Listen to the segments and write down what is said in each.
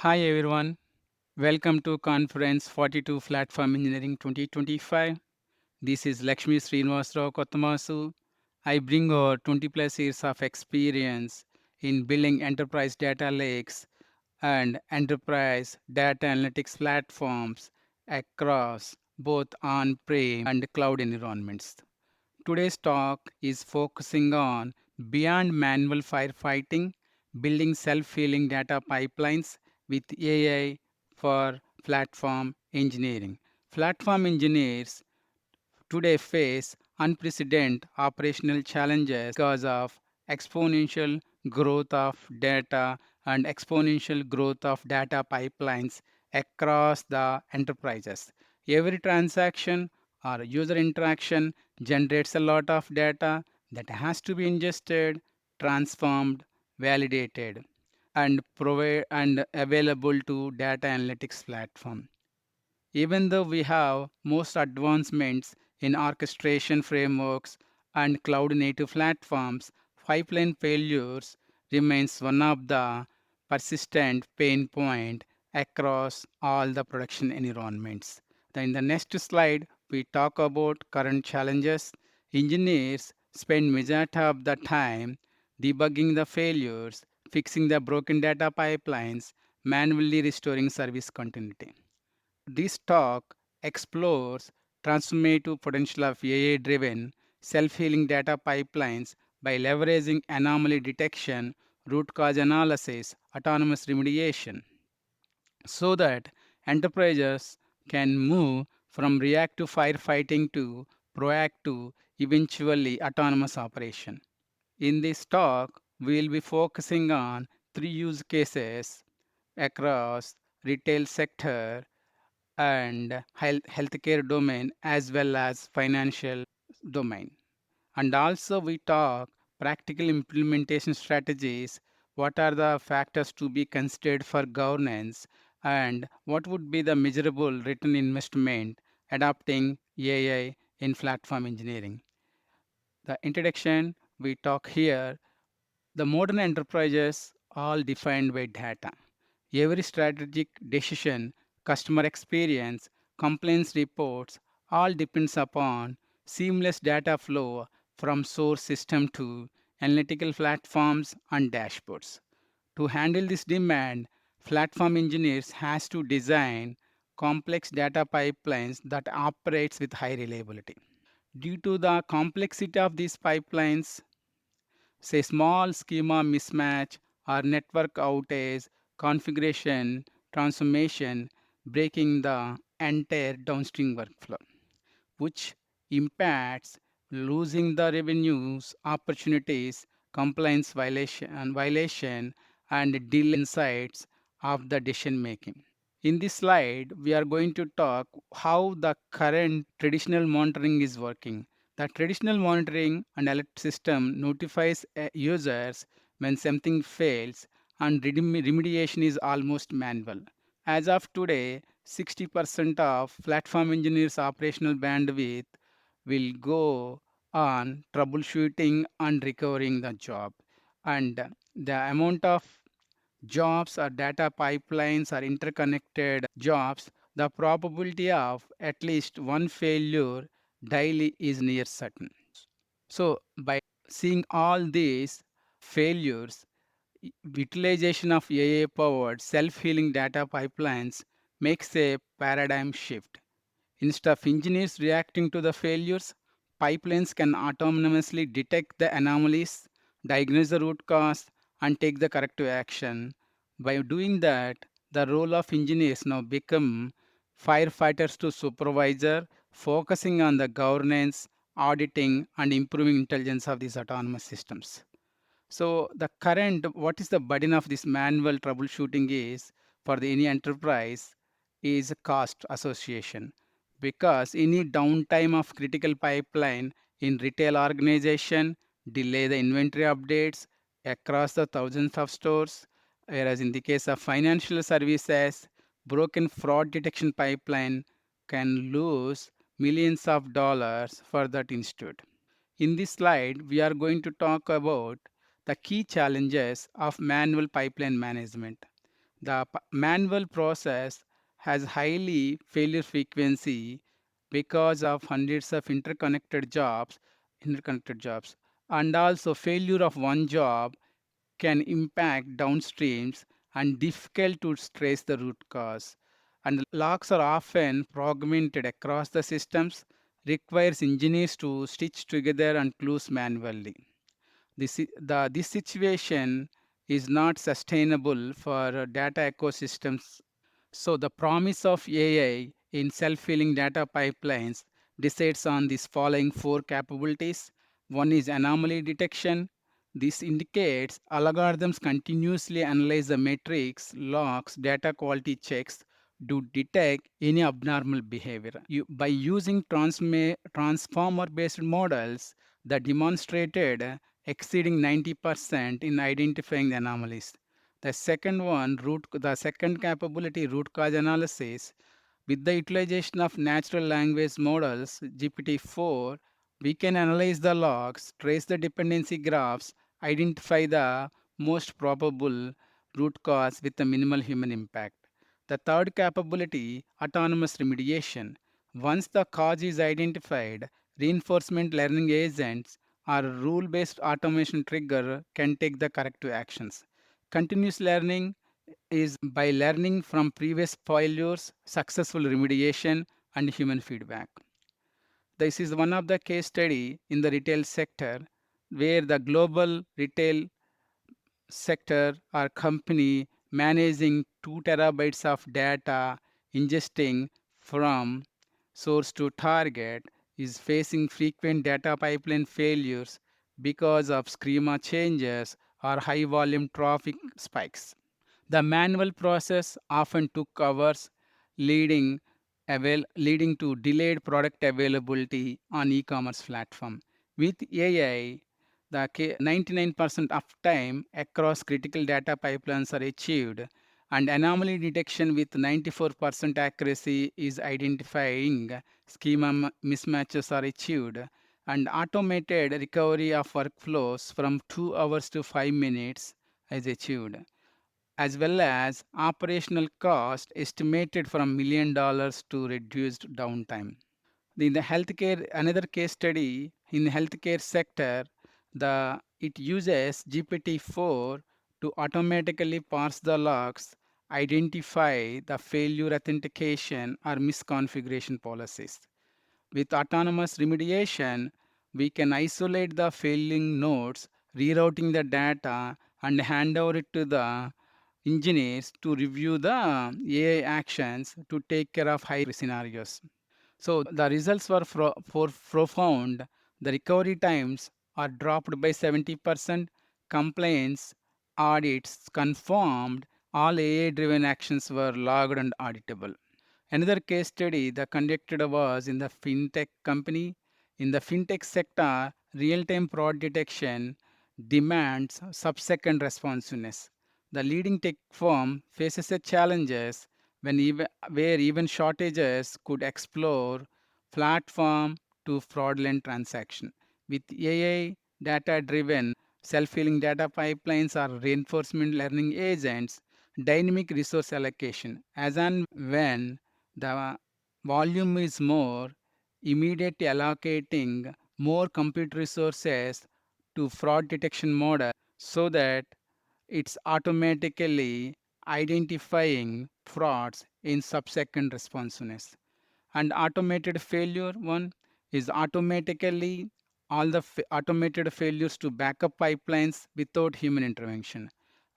Hi everyone, welcome to Conference 42 Platform Engineering 2025. This is Lakshmi Srinivasarao Kothamasu. I bring over 20 plus years of experience in building enterprise data lakes and enterprise data analytics platforms across both on-prem and cloud environments. Today's talk is focusing on beyond manual firefighting, building self-healing data pipelines with AI for platform engineering. Platform engineers today face unprecedented operational challenges because of exponential growth of data and exponential growth of data pipelines across the enterprises. Every transaction or user interaction generates a lot of data that has to be ingested, transformed, validated, and available to data analytics platform. Even though we have most advancements in orchestration frameworks and cloud native platforms, pipeline failures remains one of the persistent pain point across all the production environments. Then in the next slide, we talk about current challenges. Engineers spend majority of the time debugging the failures, fixing the broken data pipelines, manually restoring service continuity. This talk explores transformative potential of AI-driven self-healing data pipelines by leveraging anomaly detection, root cause analysis, autonomous remediation, so that enterprises can move from reactive firefighting to proactive, eventually autonomous operation. In this talk, we will be focusing on three use cases across retail sector and healthcare domain as well as financial domain. And also we talk practical implementation strategies, what are the factors to be considered for governance, and what would be the measurable return investment adopting AI in platform engineering. The introduction we talk here, the modern enterprises all defined by data. Every strategic decision, customer experience, complaints reports all depends upon seamless data flow from source system to analytical platforms and dashboards. To handle this demand, platform engineers has to design complex data pipelines that operates with high reliability. Due to the complexity of these pipelines, say small schema mismatch or network outage, configuration, transformation, breaking the entire downstream workflow, which impacts losing the revenues, opportunities, compliance violation and delay insights of the decision making. In this slide, we are going to talk how the current traditional monitoring is working. The traditional monitoring and alert system notifies users when something fails and remediation is almost manual. As of today, 60% of platform engineers' operational bandwidth will go on troubleshooting and recovering the job. And the amount of jobs or data pipelines or interconnected jobs, the probability of at least one failure daily is near certain. So, by seeing all these failures, utilization of AI powered self healing data pipelines makes a paradigm shift. Instead of engineers reacting to the failures, pipelines can autonomously detect the anomalies, diagnose the root cause, and take the corrective action. By doing that, the role of engineers now become firefighters to supervisor, focusing on the governance, auditing, and improving intelligence of these autonomous systems. So the current, what is the burden of this manual troubleshooting is for any enterprise is cost association, because any downtime of critical pipeline in retail organization delay the inventory updates across the thousands of stores, whereas in the case of financial services, broken fraud detection pipeline can lose millions of dollars for that institute. In this slide, we are going to talk about the key challenges of manual pipeline management. The manual process has highly failure frequency because of hundreds of interconnected jobs, and also failure of one job can impact downstreams and difficult to trace the root cause. And locks are often fragmented across the systems, requires engineers to stitch together and close manually. This situation is not sustainable for data ecosystems. So the promise of AI in self-healing data pipelines decides on these following four capabilities. One is anomaly detection. This indicates algorithms continuously analyze the metrics, logs, data quality checks to detect any abnormal behavior. By using transformer-based models that demonstrated exceeding 90% in identifying the anomalies. The second capability, root cause analysis. With the utilization of natural language models, GPT-4, we can analyze the logs, trace the dependency graphs, identify the most probable root cause with a minimal human impact. The third capability, autonomous remediation. Once the cause is identified, reinforcement learning agents or rule-based automation trigger can take the corrective actions. Continuous learning is by learning from previous failures, successful remediation, and human feedback. This is one of the case study in the retail sector where the global retail sector or company managing 2 terabytes of data ingesting from source to target is facing frequent data pipeline failures because of schema changes or high volume traffic spikes. The manual process often took hours, leading, leading to delayed product availability on e-commerce platform. With AI, the 99% uptime across critical data pipelines are achieved, and anomaly detection with 94% accuracy is identifying schema mismatches are achieved, and automated recovery of workflows from 2 hours to 5 minutes is achieved, as well as operational cost estimated from $1 million to reduced downtime. In the healthcare, another case study in the healthcare sector, it uses GPT-4 to automatically parse the logs, identify the failure authentication or misconfiguration policies. With autonomous remediation, we can isolate the failing nodes, rerouting the data, and hand over it to the engineers to review the AI actions to take care of high risk scenarios. So the results were profound. The recovery times are dropped by 70%. Complaints, audits confirmed all AI-driven actions were logged and auditable. Another case study that conducted was in the fintech company. In the fintech sector, real-time fraud detection demands sub-second responsiveness. The leading tech firm faces a challenges where even shortages could explore platform to fraudulent transaction. With AI data-driven self-healing data pipelines or reinforcement learning agents, dynamic resource allocation as and when the volume is more, immediately allocating more compute resources to fraud detection model so that it's automatically identifying frauds in subsequent responsiveness. And automated failure one is automatically all the automated failures to backup pipelines without human intervention,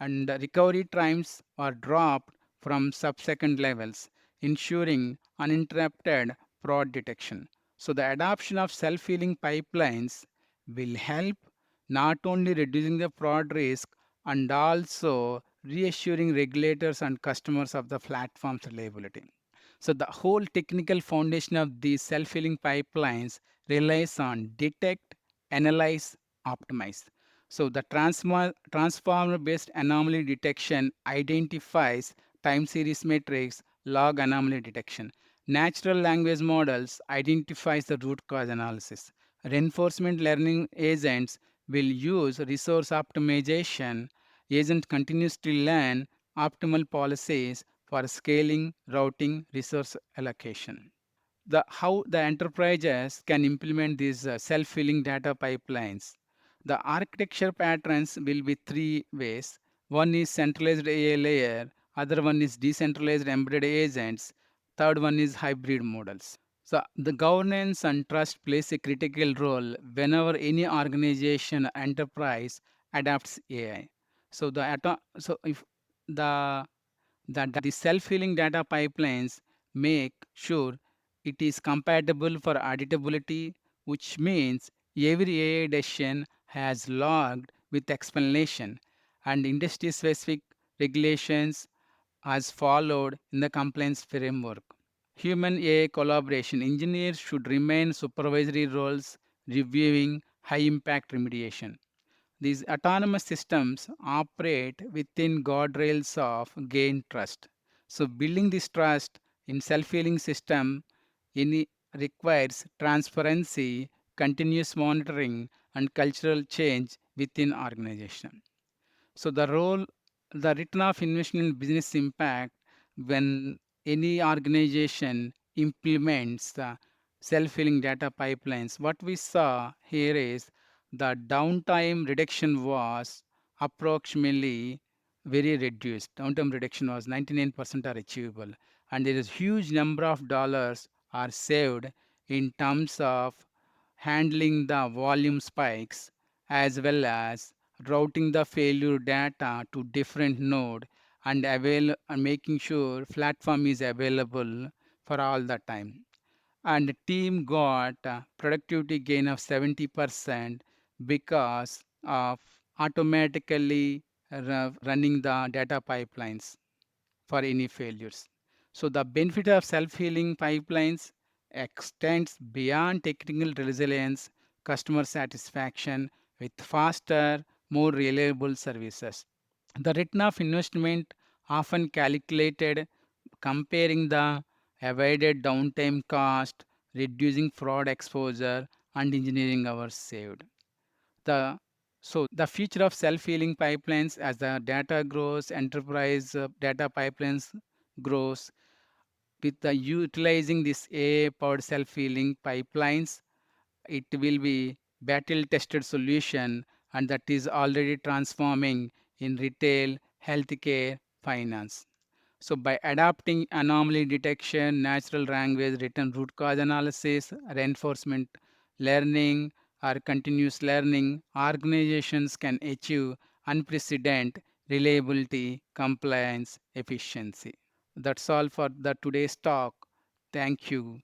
and the recovery times are dropped from subsequent levels, ensuring uninterrupted fraud detection. So the adoption of self-healing pipelines will help not only reducing the fraud risk and also reassuring regulators and customers of the platform's reliability. So the whole technical foundation of these self-healing pipelines relies on detect, analyze, optimize. So the transformer-based anomaly detection identifies time series matrix, log anomaly detection. Natural language models identifies the root cause analysis. Reinforcement learning agents will use resource optimization. Agent continues to learn optimal policies for scaling, routing, resource allocation. The how the enterprises can implement these self-filling data pipelines. The architecture patterns will be three ways. One is centralized AI layer, other one is decentralized embedded agents, third one is hybrid models. So the governance and trust plays a critical role whenever any organization enterprise adopts AI. So if the the self-healing data pipelines make sure it is compatible for auditability, which means every AI decision has logged with explanation and industry-specific regulations as followed in the compliance framework. Human AI collaboration. Engineers should remain supervisory roles, reviewing high-impact remediation. These autonomous systems operate within guardrails of gain trust. So building this trust in self-healing system requires transparency, continuous monitoring, and cultural change within organization. So the return of investment in business impact when any organization implements the self-healing data pipelines, what we saw here is the downtime reduction was approximately very reduced. Downtime reduction was 99% are achievable, and there is huge number of dollars are saved in terms of handling the volume spikes as well as routing the failure data to different node and making sure platform is available for all the time. And the team got a productivity gain of 70% because of automatically running the data pipelines for any failures. So the benefit of self-healing pipelines extends beyond technical resilience, customer satisfaction with faster, more reliable services. The return of investment often calculated comparing the avoided downtime cost, reducing fraud exposure, and engineering hours saved. The the future of self-healing pipelines as the data grows, enterprise data pipelines grows with the utilizing this AI-powered self-healing pipelines, it will be battle-tested solution and that is already transforming in retail, healthcare, finance. So by adapting anomaly detection, natural language, written root cause analysis, reinforcement learning, or continuous learning, organizations can achieve unprecedented reliability, compliance, efficiency. That's all for the today's talk. Thank you.